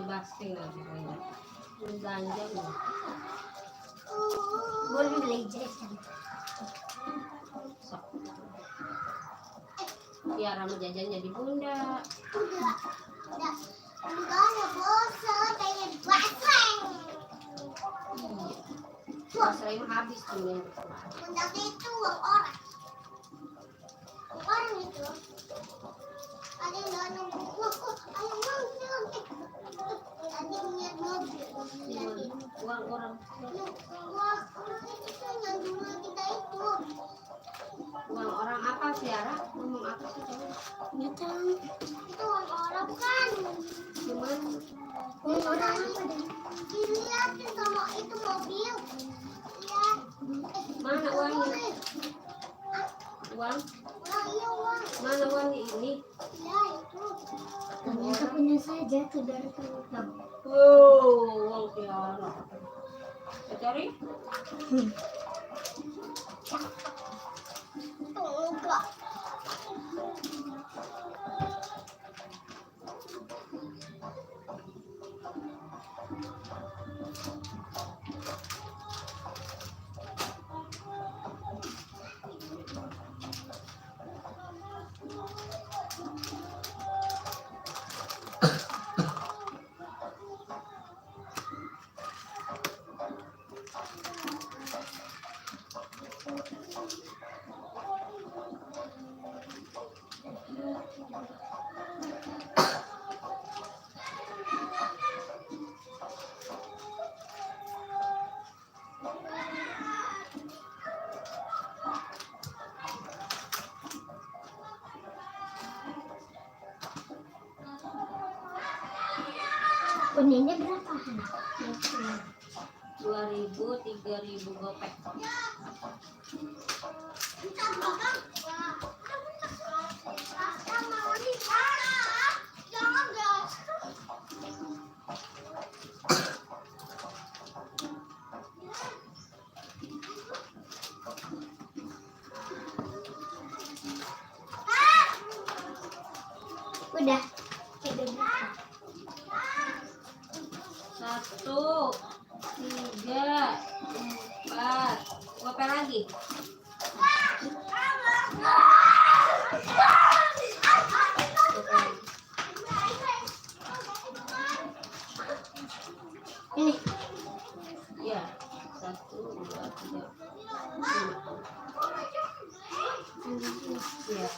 Basking lagi kayaknya. Belanja nih. Boleh belajar kan? Sok. Biar sama jajannya di bunda. Udah. Enggak bosan kayak baseng. Basreng habis tuh. Bunda itu orang. Orang itu. Ada yang nunggu. Ayo ngomong. Tadi ngeliat mobil. Uang orang. Uang itu yang dulu kita itu. Uang orang apa sih, Ara? Ngomong apa sih kamu? Nggak tahu. Itu uang orang kan. Cuman Uang orang dilihatin sama itu mobil. Lihat. mana uangnya? Uang? Iya uang. Mana uangnya ini? Ya itu. Ternyata punya saja saudara terutama. Uang Tiara. Cari? Enggak. Kuningnya berapa? 2.000, 3.000 gopek. Udah. 1, 3, 4. Gopek lagi. Ini. Ya. 1, 2, 3, 4. Ya.